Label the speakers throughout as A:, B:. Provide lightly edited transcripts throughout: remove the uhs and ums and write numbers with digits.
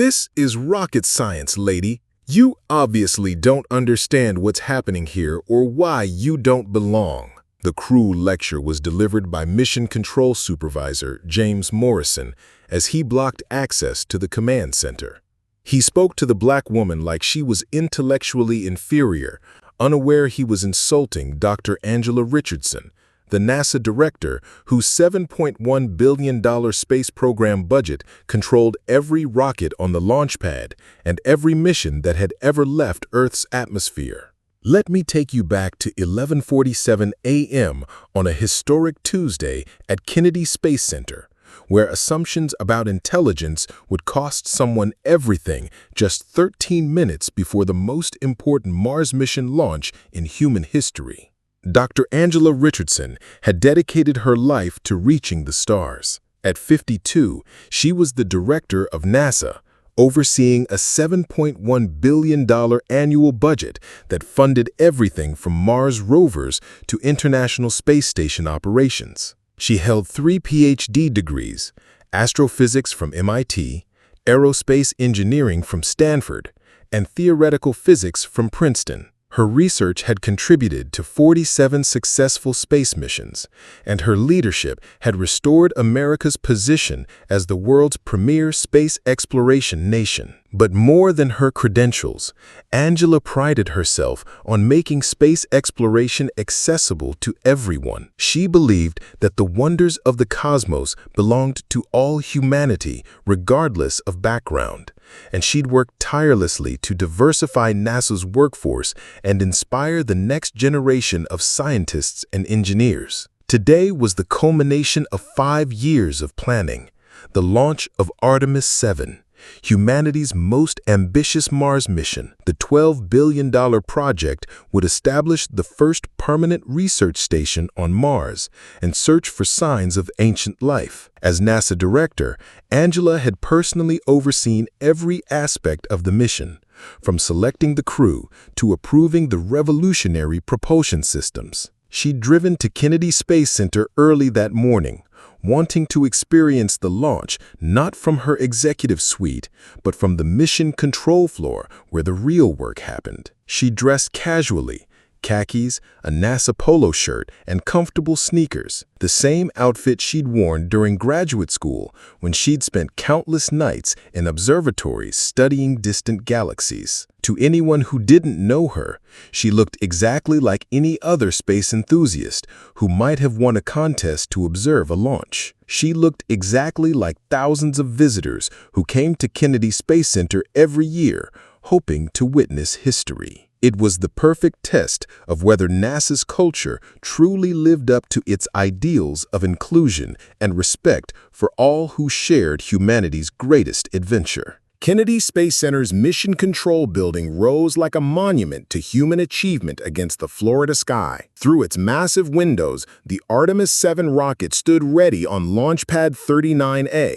A: This is rocket science, lady. You obviously don't understand what's happening here or why you don't belong. The crew lecture was delivered by Mission Control Supervisor James Morrison as he blocked access to the command center. He spoke to the black woman like she was intellectually inferior, unaware he was insulting Dr. Angela Richardson, the NASA director whose $7.1 billion space program budget controlled every rocket on the launch pad and every mission that had ever left Earth's atmosphere. Let me take you back to 11:47 a.m. on a historic Tuesday at Kennedy Space Center, where assumptions about intelligence would cost someone everything just 13 minutes before the most important Mars mission launch in human history. Dr. Angela Richardson had dedicated her life to reaching the stars. At 52, she was the director of NASA, overseeing a $7.1 billion annual budget that funded everything from Mars rovers to International Space Station operations. She held 3 PhD degrees, astrophysics from MIT, aerospace engineering from Stanford, and theoretical physics from Princeton. Her research had contributed to 47 successful space missions, and her leadership had restored America's position as the world's premier space exploration nation. But more than her credentials, Angela prided herself on making space exploration accessible to everyone. She believed that the wonders of the cosmos belonged to all humanity, regardless of background, and she'd worked tirelessly to diversify NASA's workforce and inspire the next generation of scientists and engineers. Today was the culmination of 5 years of planning, the launch of Artemis 7. Humanity's most ambitious Mars mission. The $12 billion project would establish the first permanent research station on Mars and search for signs of ancient life. As NASA director, Angela had personally overseen every aspect of the mission, from selecting the crew to approving the revolutionary propulsion systems. She'd driven to Kennedy Space Center early that morning, wanting to experience the launch not from her executive suite, but from the mission control floor where the real work happened. She dressed casually, khakis, a NASA polo shirt, and comfortable sneakers, the same outfit she'd worn during graduate school when she'd spent countless nights in observatories studying distant galaxies. To anyone who didn't know her, she looked exactly like any other space enthusiast who might have won a contest to observe a launch. She looked exactly like thousands of visitors who came to Kennedy Space Center every year, hoping to witness history. It was the perfect test of whether NASA's culture truly lived up to its ideals of inclusion and respect for all who shared humanity's greatest adventure. Kennedy Space Center's Mission Control Building rose like a monument to human achievement against the Florida sky. Through its massive windows, the Artemis 7 rocket stood ready on Launch Pad 39A,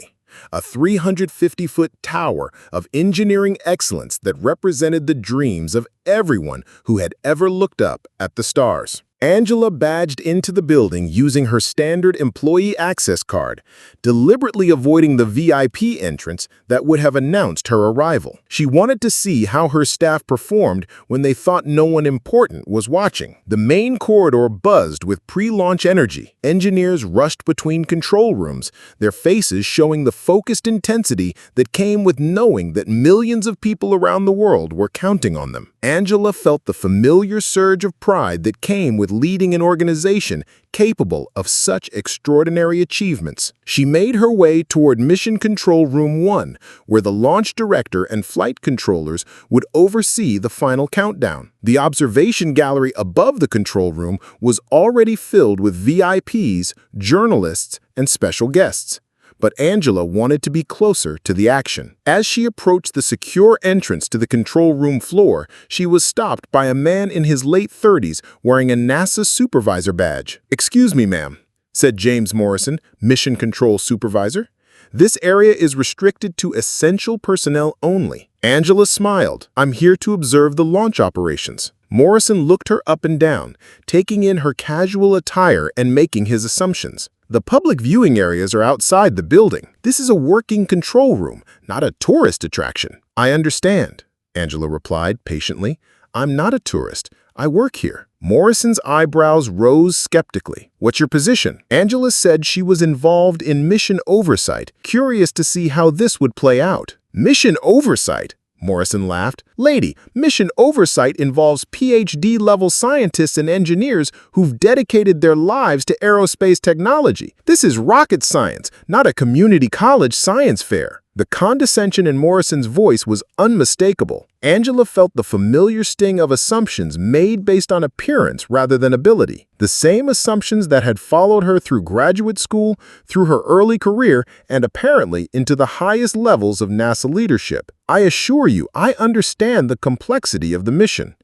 A: a 350-foot tower of engineering excellence that represented the dreams of everyone who had ever looked up at the stars. Angela badged into the building using her standard employee access card, deliberately avoiding the VIP entrance that would have announced her arrival. She wanted to see how her staff performed when they thought no one important was watching. The main corridor buzzed with pre-launch energy. Engineers rushed between control rooms, their faces showing the focused intensity that came with knowing that millions of people around the world were counting on them. Angela felt the familiar surge of pride that came with leading an organization capable of such extraordinary achievements. She made her way toward Mission Control Room 1, where the launch director and flight controllers would oversee the final countdown. The observation gallery above the control room was already filled with VIPs, journalists, and special guests. But Angela wanted to be closer to the action. As she approached the secure entrance to the control room floor, she was stopped by a man in his late 30s wearing a NASA Supervisor badge. "Excuse me, ma'am," said James Morrison, Mission Control Supervisor. "This area is restricted to essential personnel only." Angela smiled. "I'm here to observe the launch operations." Morrison looked her up and down, taking in her casual attire and making his assumptions. The public viewing areas are outside the building. This is a working control room, not a tourist attraction. I understand, Angela replied patiently. I'm not a tourist. I work here. Morrison's eyebrows rose skeptically. What's your position? Angela said she was involved in mission oversight, curious to see how this would play out. Mission oversight? Morrison laughed. Lady, mission oversight involves PhD-level scientists and engineers who've dedicated their lives to aerospace technology. This is rocket science, not a community college science fair. The condescension in Morrison's voice was unmistakable. Angela felt the familiar sting of assumptions made based on appearance rather than ability. The same assumptions that had followed her through graduate school, through her early career, and apparently into the highest levels of NASA leadership. I assure you, I understand the complexity of the mission,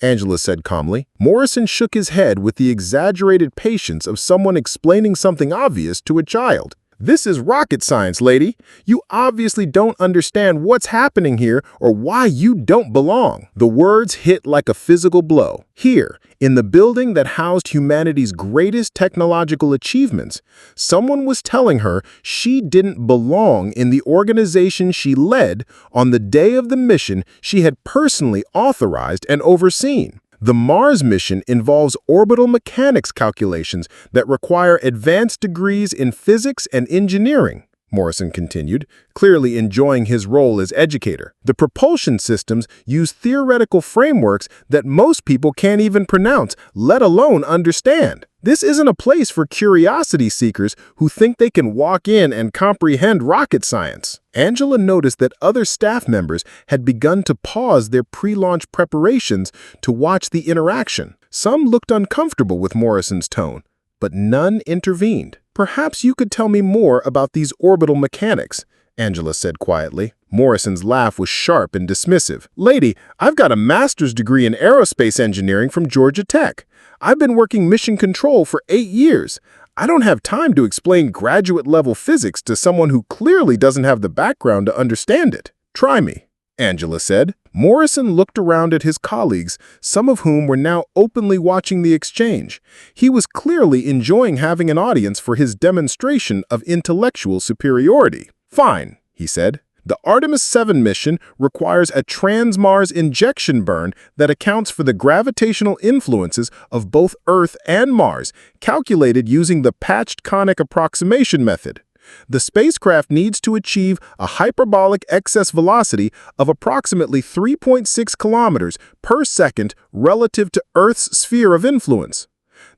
A: Angela said calmly. Morrison shook his head with the exaggerated patience of someone explaining something obvious to a child. This is rocket science, lady. You obviously don't understand what's happening here or why you don't belong. The words hit like a physical blow. Here, in the building that housed humanity's greatest technological achievements, someone was telling her she didn't belong in the organization she led on the day of the mission she had personally authorized and overseen. The Mars mission involves orbital mechanics calculations that require advanced degrees in physics and engineering, Morrison continued, clearly enjoying his role as educator. The propulsion systems use theoretical frameworks that most people can't even pronounce, let alone understand. This isn't a place for curiosity seekers who think they can walk in and comprehend rocket science. Angela noticed that other staff members had begun to pause their pre-launch preparations to watch the interaction. Some looked uncomfortable with Morrison's tone, but none intervened. Perhaps you could tell me more about these orbital mechanics, Angela said quietly. Morrison's laugh was sharp and dismissive. Lady, I've got a master's degree in aerospace engineering from Georgia Tech. I've been working mission control for 8 years. I don't have time to explain graduate-level physics to someone who clearly doesn't have the background to understand it. Try me, Angela said. Morrison looked around at his colleagues, some of whom were now openly watching the exchange. He was clearly enjoying having an audience for his demonstration of intellectual superiority. Fine, he said. The Artemis 7 mission requires a trans-Mars injection burn that accounts for the gravitational influences of both Earth and Mars, calculated using the patched conic approximation method. The spacecraft needs to achieve a hyperbolic excess velocity of approximately 3.6 kilometers per second relative to Earth's sphere of influence.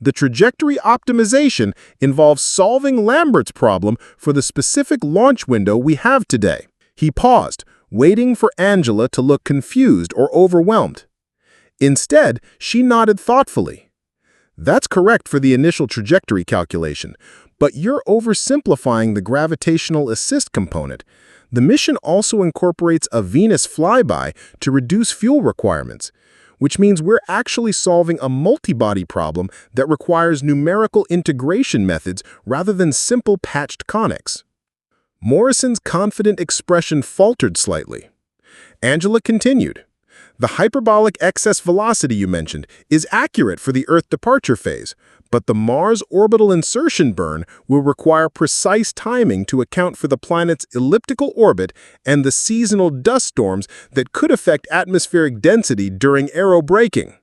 A: The trajectory optimization involves solving Lambert's problem for the specific launch window we have today. He paused, waiting for Angela to look confused or overwhelmed. Instead, she nodded thoughtfully. That's correct for the initial trajectory calculation, but you're oversimplifying the gravitational assist component. The mission also incorporates a Venus flyby to reduce fuel requirements, which means we're actually solving a multi-body problem that requires numerical integration methods rather than simple patched conics. Morrison's confident expression faltered slightly. Angela continued. The hyperbolic excess velocity you mentioned is accurate for the Earth departure phase, but the Mars orbital insertion burn will require precise timing to account for the planet's elliptical orbit and the seasonal dust storms that could affect atmospheric density during aerobraking.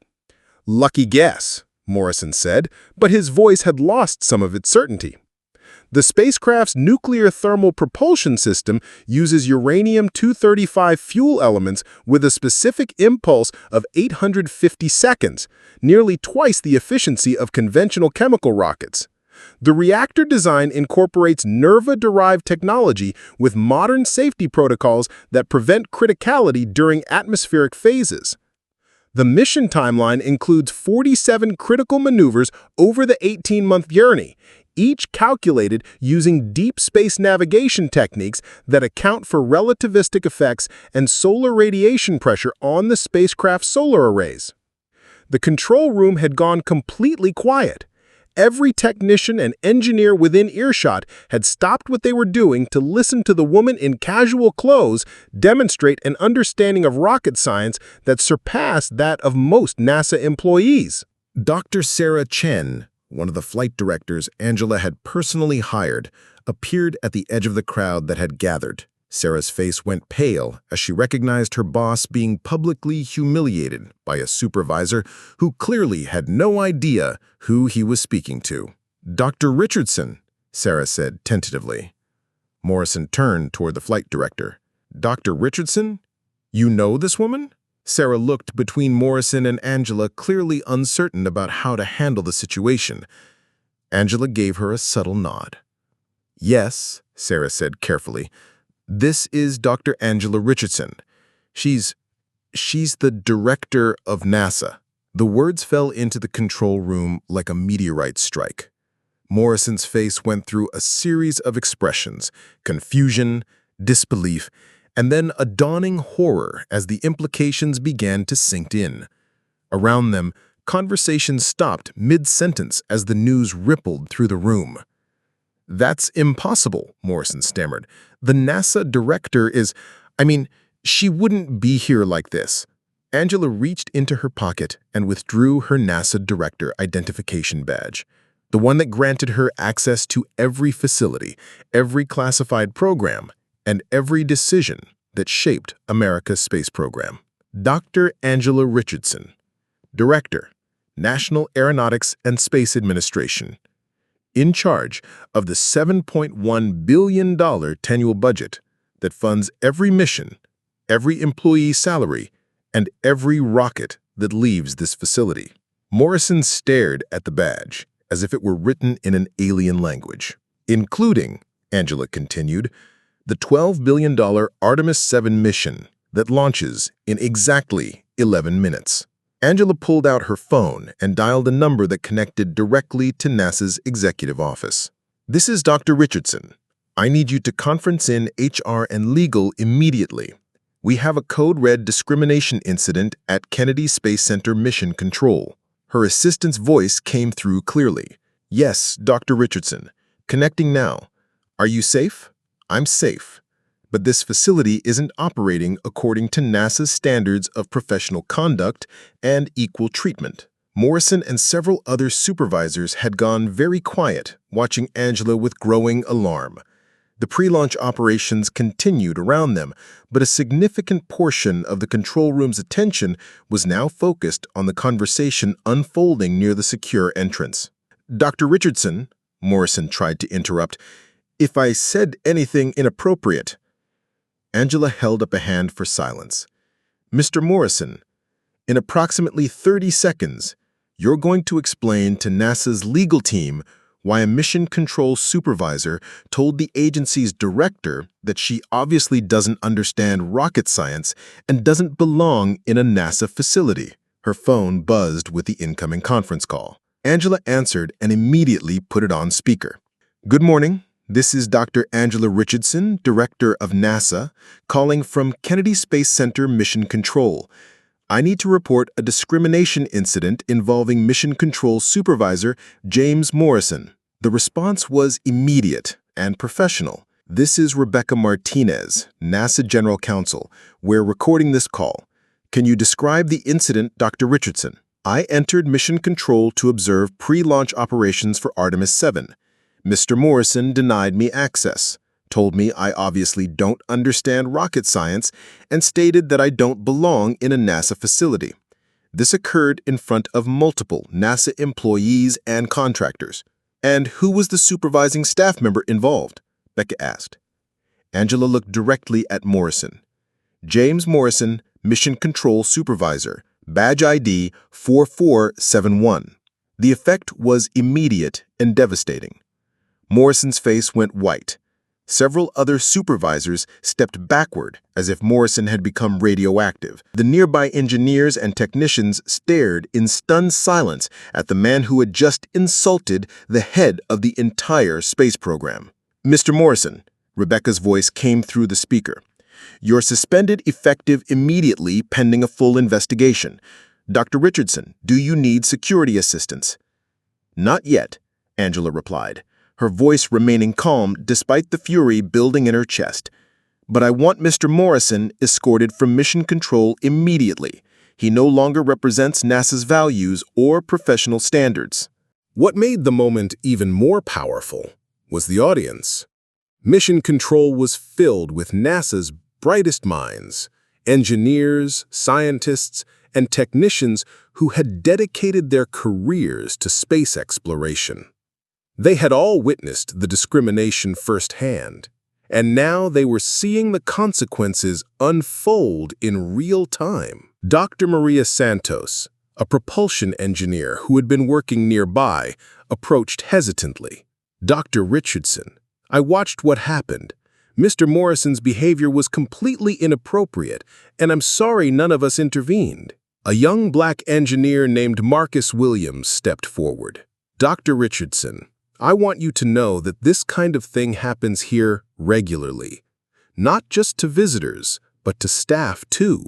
A: Lucky guess, Morrison said, but his voice had lost some of its certainty. The spacecraft's nuclear thermal propulsion system uses uranium-235 fuel elements with a specific impulse of 850 seconds, nearly twice the efficiency of conventional chemical rockets. The reactor design incorporates NERVA-derived technology with modern safety protocols that prevent criticality during atmospheric phases. The mission timeline includes 47 critical maneuvers over the 18-month journey, each calculated using deep space navigation techniques that account for relativistic effects and solar radiation pressure on the spacecraft's solar arrays. The control room had gone completely quiet. Every technician and engineer within earshot had stopped what they were doing to listen to the woman in casual clothes demonstrate an understanding of rocket science that surpassed that of most NASA employees. Dr. Sarah Chen, one of the flight directors Angela had personally hired, appeared at the edge of the crowd that had gathered. Sarah's face went pale as she recognized her boss being publicly humiliated by a supervisor who clearly had no idea who he was speaking to. "Dr. Richardson," Sarah said tentatively. Morrison turned toward the flight director. "Dr. Richardson? You know this woman?" Sarah looked between Morrison and Angela, clearly uncertain about how to handle the situation. Angela gave her a subtle nod. "Yes," Sarah said carefully. "This is Dr. Angela Richardson. She's the director of NASA." The words fell into the control room like a meteorite strike. Morrison's face went through a series of expressions: confusion, disbelief, and then a dawning horror as the implications began to sink in. Around them, conversation stopped mid-sentence as the news rippled through the room. "That's impossible," Morrison stammered. "The NASA director is... she wouldn't be here like this." Angela reached into her pocket and withdrew her NASA director identification badge, the one that granted her access to every facility, every classified program, and every decision that shaped America's space program. Dr. Angela Richardson, Director, National Aeronautics and Space Administration, in charge of the $7.1 billion annual budget that funds every mission, every employee's salary, and every rocket that leaves this facility. Morrison stared at the badge as if it were written in an alien language, including, Angela continued, the $12 billion Artemis 7 mission that launches in exactly 11 minutes. Angela pulled out her phone and dialed a number that connected directly to NASA's executive office. "This is Dr. Richardson. I need you to conference in HR and legal immediately. We have a code-red discrimination incident at Kennedy Space Center Mission Control." Her assistant's voice came through clearly. "Yes, Dr. Richardson. Connecting now. Are you safe?" "I'm safe. But this facility isn't operating according to NASA's standards of professional conduct and equal treatment." Morrison and several other supervisors had gone very quiet, watching Angela with growing alarm. The pre-launch operations continued around them, but a significant portion of the control room's attention was now focused on the conversation unfolding near the secure entrance. "Dr. Richardson," Morrison tried to interrupt, "if I said anything inappropriate..." Angela held up a hand for silence. "Mr. Morrison, in approximately 30 seconds, you're going to explain to NASA's legal team why a mission control supervisor told the agency's director that she obviously doesn't understand rocket science and doesn't belong in a NASA facility." Her phone buzzed with the incoming conference call. Angela answered and immediately put it on speaker. "Good morning. This is Dr. Angela Richardson, Director of NASA, calling from Kennedy Space Center Mission Control. I need to report a discrimination incident involving Mission Control Supervisor James Morrison." The response was immediate and professional. "This is Rebecca Martinez, NASA General Counsel. We're recording this call. Can you describe the incident, Dr. Richardson?" "I entered Mission Control to observe pre-launch operations for Artemis 7. Mr. Morrison denied me access, told me I obviously don't understand rocket science, and stated that I don't belong in a NASA facility. This occurred in front of multiple NASA employees and contractors." "And who was the supervising staff member involved?" Becca asked. Angela looked directly at Morrison. "James Morrison, Mission Control Supervisor, badge ID 4471. The effect was immediate and devastating. Morrison's face went white. Several other supervisors stepped backward as if Morrison had become radioactive. The nearby engineers and technicians stared in stunned silence at the man who had just insulted the head of the entire space program. "Mr. Morrison," Rebecca's voice came through the speaker, "you're suspended effective immediately pending a full investigation. Dr. Richardson, do you need security assistance?"
B: "Not yet," Angela replied, her voice remaining calm despite the fury building in her chest. "But I want Mr. Morrison escorted from Mission Control immediately. He no longer represents NASA's values or professional standards."
A: What made the moment even more powerful was the audience. Mission Control was filled with NASA's brightest minds, engineers, scientists, and technicians who had dedicated their careers to space exploration. They had all witnessed the discrimination firsthand, and now they were seeing the consequences unfold in real time. Dr. Maria Santos, a propulsion engineer who had been working nearby, approached hesitantly. "Dr. Richardson, I watched what happened. Mr. Morrison's behavior was completely inappropriate, and I'm sorry none of us intervened." A young black engineer named Marcus Williams stepped forward. "Dr. Richardson, I want you to know that this kind of thing happens here regularly. Not just to visitors, but to staff too.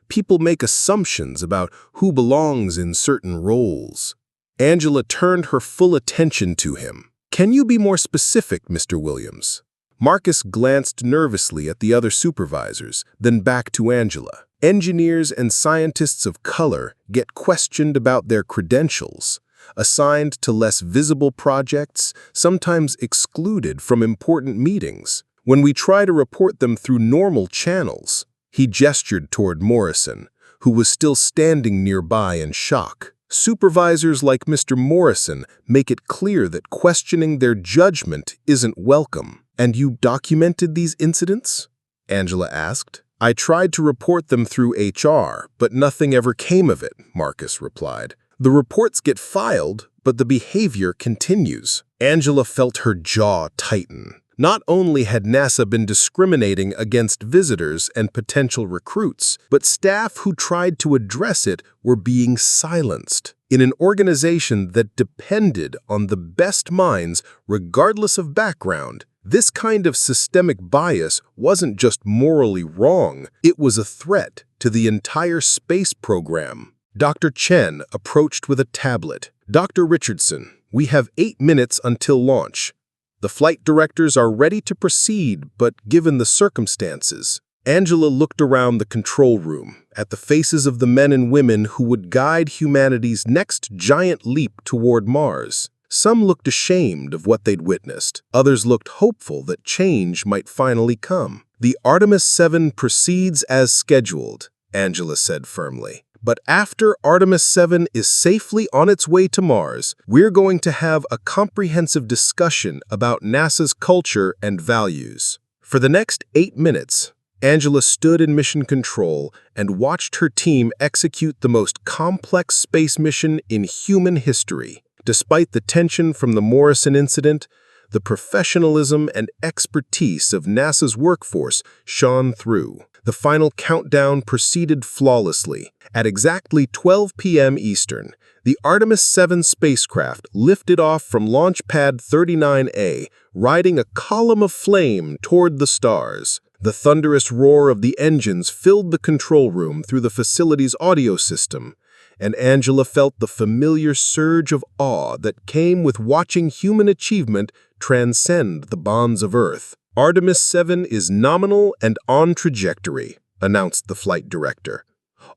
A: People make assumptions about who belongs in certain roles." Angela turned her full attention to him. "Can you be more specific, Mr. Williams?" Marcus glanced nervously at the other supervisors, then back to Angela. Engineers and scientists of color get questioned about their credentials, assigned to less visible projects, sometimes excluded from important meetings. When we try to report them through normal channels, he gestured toward Morrison, who was still standing nearby in shock. Supervisors like Mr. Morrison make it clear that questioning their judgment isn't welcome. "And you documented these incidents?" Angela asked. "I tried to report them through HR, but nothing ever came of it," Marcus replied. "The reports get filed, but the behavior continues." Angela felt her jaw tighten. Not only had NASA been discriminating against visitors and potential recruits, but staff who tried to address it were being silenced. In an organization that depended on the best minds, regardless of background, this kind of systemic bias wasn't just morally wrong, it was a threat to the entire space program. Dr. Chen approached with a tablet. "Dr. Richardson, we have 8 minutes until launch. The flight directors are ready to proceed, but given the circumstances." Angela looked around the control room, at the faces of the men and women who would guide humanity's next giant leap toward Mars. Some looked ashamed of what they'd witnessed. Others looked hopeful that change might finally come. "The Artemis 7 proceeds as scheduled," Angela said firmly. "But after Artemis 7 is safely on its way to Mars, we're going to have a comprehensive discussion about NASA's culture and values." For the next 8 minutes, Angela stood in mission control and watched her team execute the most complex space mission in human history. Despite the tension from the Morrison incident, the professionalism and expertise of NASA's workforce shone through. The final countdown proceeded flawlessly. At exactly 12 p.m. Eastern, the Artemis 7 spacecraft lifted off from Launch Pad 39A, riding a column of flame toward the stars. The thunderous roar of the engines filled the control room through the facility's audio system, and Angela felt the familiar surge of awe that came with watching human achievement transcend the bonds of Earth. "Artemis 7 is nominal and on trajectory," announced the flight director.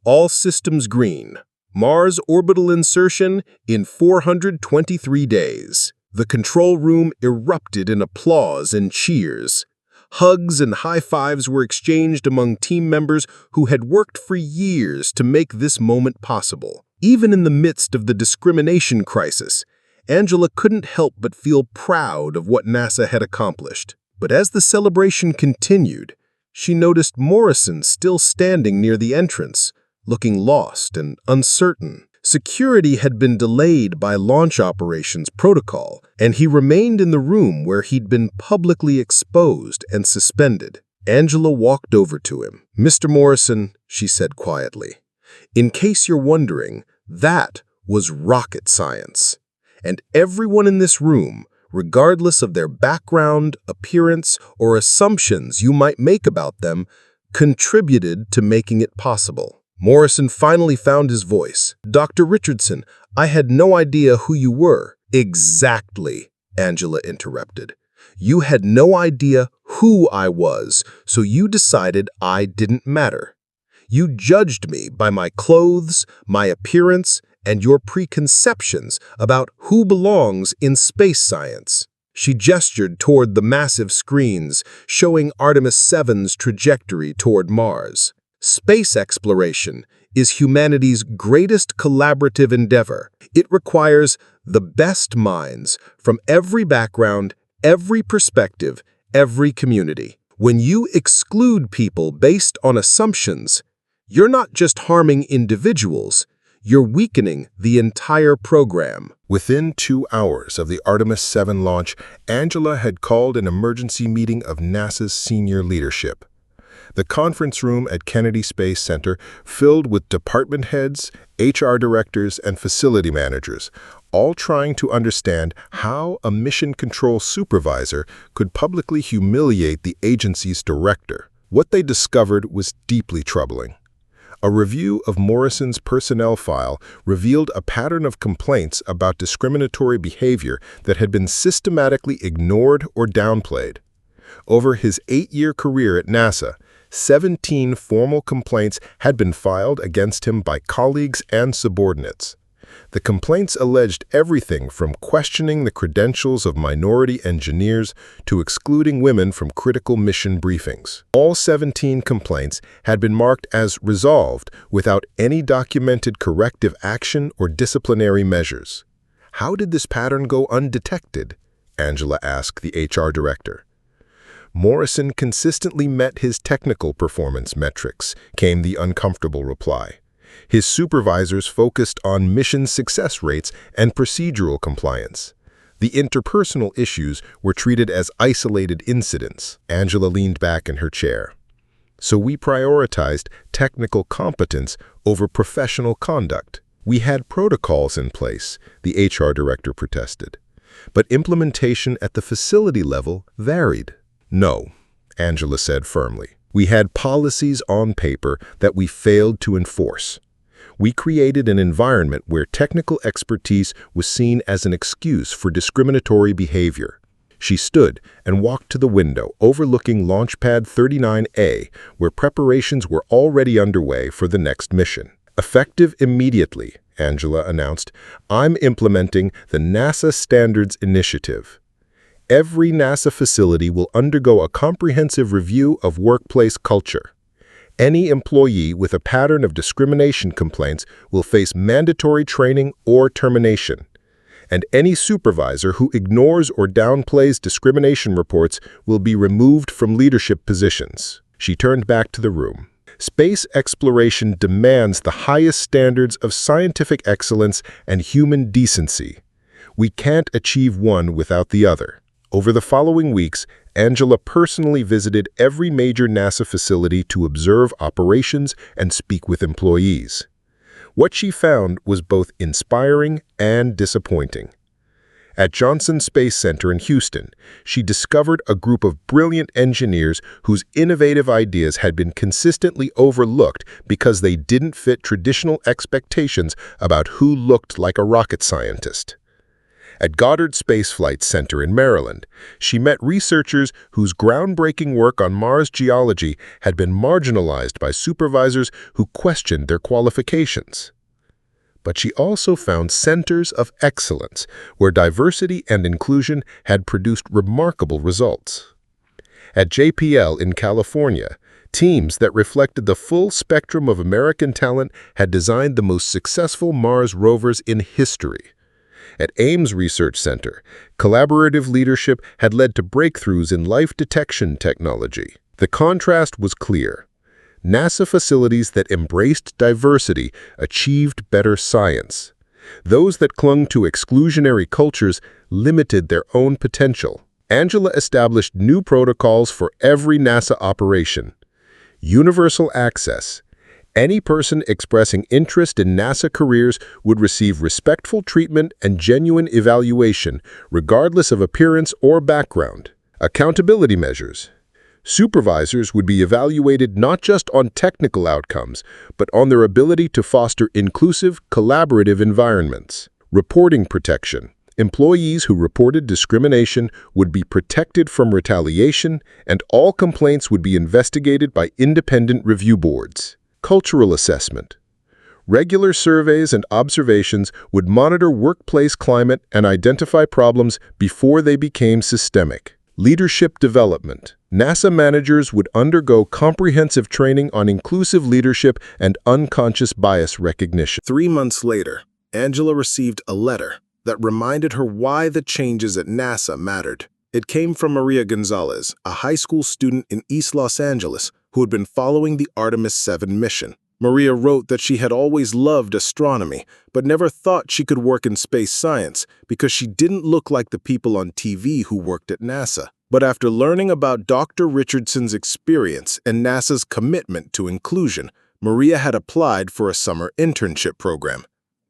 A: "All systems green. Mars orbital insertion in 423 days." The control room erupted in applause and cheers. Hugs and high-fives were exchanged among team members who had worked for years to make this moment possible. Even in the midst of the discrimination crisis, Angela couldn't help but feel proud of what NASA had accomplished. But as the celebration continued, she noticed Morrison still standing near the entrance, looking lost and uncertain. Security had been delayed by launch operations protocol, and he remained in the room where he'd been publicly exposed and suspended. Angela walked over to him. "Mr. Morrison," she said quietly, "in case you're wondering, that was rocket science. And everyone in this room, regardless of their background, appearance, or assumptions you might make about them, contributed to making it possible." Morrison finally found his voice. "Dr. Richardson, I had no idea who you were.
B: Exactly, Angela interrupted. You had no idea who I was, so you decided I didn't matter. You judged me by my clothes, my appearance, and your preconceptions about who belongs in space science. She gestured toward the massive screens showing Artemis 7's trajectory toward Mars. Space exploration is humanity's greatest collaborative endeavor. It requires the best minds from every background, every perspective, every community. When you exclude people based on assumptions, you're not just harming individuals, you're weakening the entire program.
A: Within 2 hours of the Artemis 7 launch, Angela had called an emergency meeting of NASA's senior leadership. The conference room at Kennedy Space Center filled with department heads, HR directors, and facility managers, all trying to understand how a mission control supervisor could publicly humiliate the agency's director. What they discovered was deeply troubling. A review of Morrison's personnel file revealed a pattern of complaints about discriminatory behavior that had been systematically ignored or downplayed. Over his 8-year career at NASA, 17 formal complaints had been filed against him by colleagues and subordinates. The complaints alleged everything from questioning the credentials of minority engineers to excluding women from critical mission briefings. All 17 complaints had been marked as resolved without any documented corrective action or disciplinary measures. How did this pattern go undetected? Angela asked the HR director. Morrison consistently met his technical performance metrics, came the uncomfortable reply. His supervisors focused on mission success rates and procedural compliance. The interpersonal issues were treated as isolated incidents. Angela leaned back in her chair. So we prioritized technical competence over professional conduct. We had protocols in place, the HR director protested. But implementation at the facility level varied. No, Angela said firmly. We had policies on paper that we failed to enforce. We created an environment where technical expertise was seen as an excuse for discriminatory behavior. She stood and walked to the window overlooking Launchpad 39A, where preparations were already underway for the next mission. Effective immediately, Angela announced, I'm implementing the NASA Standards Initiative. Every NASA facility will undergo a comprehensive review of workplace culture. Any employee with a pattern of discrimination complaints will face mandatory training or termination. And any supervisor who ignores or downplays discrimination reports will be removed from leadership positions. She turned back to the room. Space exploration demands the highest standards of scientific excellence and human decency. We can't achieve one without the other. Over the following weeks, Angela personally visited every major NASA facility to observe operations and speak with employees. What she found was both inspiring and disappointing. At Johnson Space Center in Houston, she discovered a group of brilliant engineers whose innovative ideas had been consistently overlooked because they didn't fit traditional expectations about who looked like a rocket scientist. At Goddard Space Flight Center in Maryland, she met researchers whose groundbreaking work on Mars geology had been marginalized by supervisors who questioned their qualifications. But she also found centers of excellence where diversity and inclusion had produced remarkable results. At JPL in California, teams that reflected the full spectrum of American talent had designed the most successful Mars rovers in history. At Ames Research Center, collaborative leadership had led to breakthroughs in life detection technology. The contrast was clear. NASA facilities that embraced diversity achieved better science. Those that clung to exclusionary cultures limited their own potential. Angela established new protocols for every NASA operation. Universal access. Any person expressing interest in NASA careers would receive respectful treatment and genuine evaluation, regardless of appearance or background. Accountability measures. Supervisors would be evaluated not just on technical outcomes, but on their ability to foster inclusive, collaborative environments. Reporting protection. Employees who reported discrimination would be protected from retaliation, and all complaints would be investigated by independent review boards. Cultural assessment. Regular surveys and observations would monitor workplace climate and identify problems before they became systemic. Leadership development. NASA managers would undergo comprehensive training on inclusive leadership and unconscious bias recognition.
B: 3 months later, Angela received a letter that reminded her why the changes at NASA mattered. It came from Maria Gonzalez, a high school student in East Los Angeles who had been following the Artemis 7 mission. Maria wrote that she had always loved astronomy, but never thought she could work in space science because she didn't look like the people on TV who worked at NASA. But after learning about Dr. Richardson's experience and NASA's commitment to inclusion, Maria had applied for a summer internship program.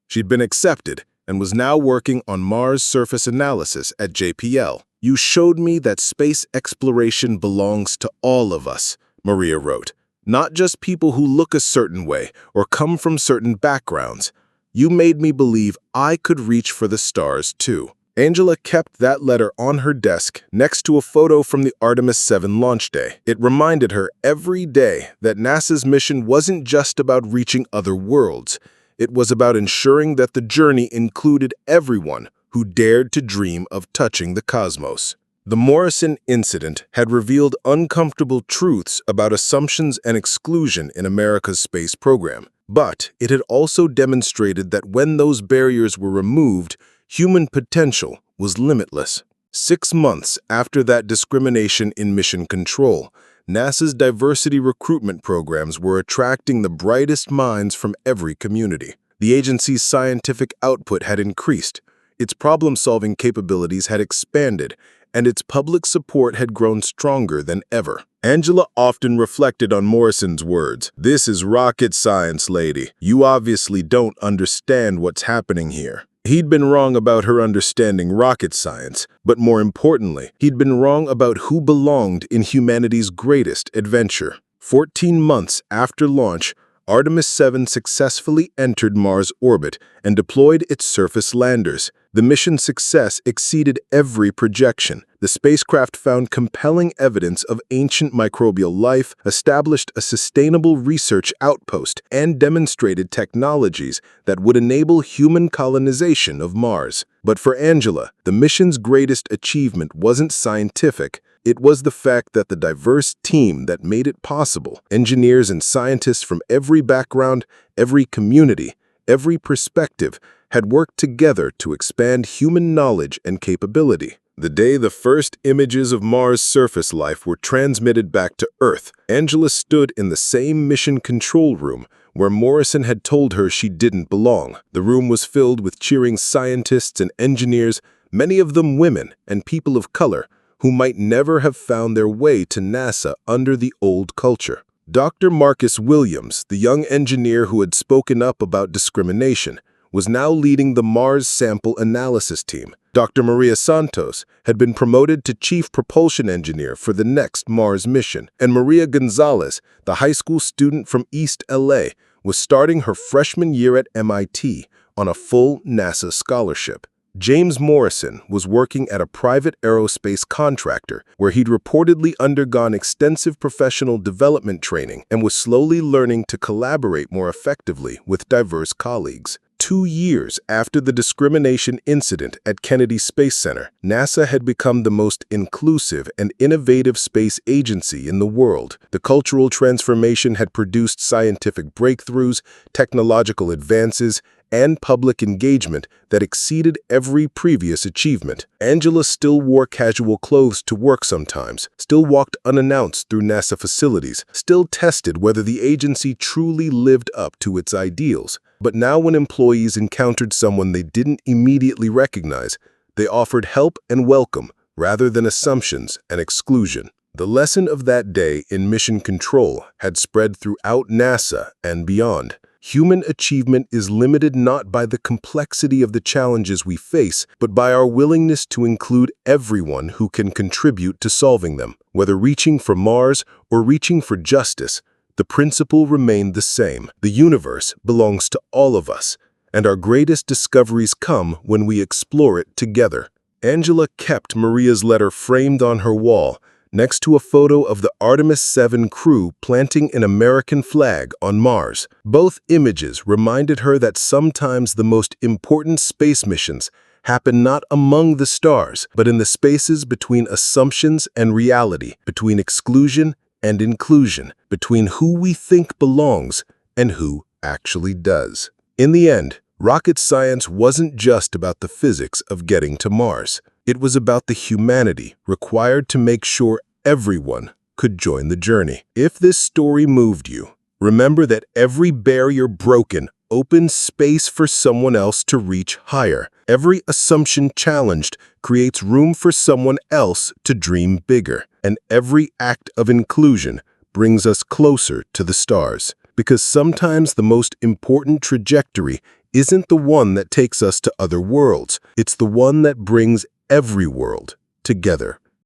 B: She'd been accepted and was now working on Mars surface analysis at JPL. "You showed me that space exploration belongs to all of us," Maria wrote. "Not just people who look a certain way or come from certain backgrounds. You made me believe I could reach for the stars too." Angela kept that letter on her desk next to a photo from the Artemis 7 launch day. It reminded her every day that NASA's mission wasn't just about reaching other worlds. It was about ensuring that the journey included everyone who dared to dream of touching the cosmos. The Morrison incident had revealed uncomfortable truths about assumptions and exclusion in America's space program. But it had also demonstrated that when those barriers were removed, human potential was limitless. 6 months after that discrimination in mission control, NASA's diversity recruitment programs were attracting the brightest minds from every community. The agency's scientific output had increased, its problem-solving capabilities had expanded, and its public support had grown stronger than ever. Angela often reflected on Morrison's words, "This is rocket science, lady. You obviously don't understand what's happening here." He'd been wrong about her understanding rocket science, but more importantly, he'd been wrong about who belonged in humanity's greatest adventure. 14 months after launch, Artemis 7 successfully entered Mars orbit and deployed its surface landers. The mission's success exceeded every projection. The spacecraft found compelling evidence of ancient microbial life, established a sustainable research outpost, and demonstrated technologies that would enable human colonization of Mars. But for Angela, the mission's greatest achievement wasn't scientific. It was the fact that the diverse team that made it possible, engineers and scientists from every background, every community, every perspective, had worked together to expand human knowledge and capability. The day the first images of Mars' surface life were transmitted back to Earth, Angela stood in the same mission control room where Morrison had told her she didn't belong. The room was filled with cheering scientists and engineers, many of them women and people of color, who might never have found their way to NASA under the old culture. Dr. Marcus Williams, the young engineer who had spoken up about discrimination, was now leading the Mars sample analysis team. Dr. Maria Santos had been promoted to chief propulsion engineer for the next Mars mission, and Maria Gonzalez, the high school student from East LA, was starting her freshman year at MIT on a full NASA scholarship. James Morrison was working at a private aerospace contractor where he'd reportedly undergone extensive professional development training and was slowly learning to collaborate more effectively with diverse colleagues. 2 years after the discrimination incident at Kennedy Space Center, NASA had become the most inclusive and innovative space agency in the world. The cultural transformation had produced scientific breakthroughs, technological advances, and public engagement that exceeded every previous achievement. Angela still wore casual clothes to work sometimes, still walked unannounced through NASA facilities, still tested whether the agency truly lived up to its ideals. But now when employees encountered someone they didn't immediately recognize, they offered help and welcome rather than assumptions and exclusion. The lesson of that day in mission control had spread throughout NASA and beyond. Human achievement is limited not by the complexity of the challenges we face, but by our willingness to include everyone who can contribute to solving them. Whether reaching for Mars or reaching for justice, the principle remained the same. The universe belongs to all of us,
A: and our greatest discoveries come when we explore it together. Angela kept Maria's letter framed on her wall, next to a photo of the Artemis 7 crew planting an American flag on Mars. Both images reminded her that sometimes the most important space missions happen not among the stars, but in the spaces between assumptions and reality, between exclusion and inclusion, between who we think belongs and who actually does. In the end, rocket science wasn't just about the physics of getting to Mars. It was about the humanity required to make sure everyone could join the journey. If this story moved you, remember that every barrier broken opens space for someone else to reach higher. Every assumption challenged creates room for someone else to dream bigger. And every act of inclusion brings us closer to the stars. Because sometimes the most important trajectory isn't the one that takes us to other worlds. It's the one that brings every world together.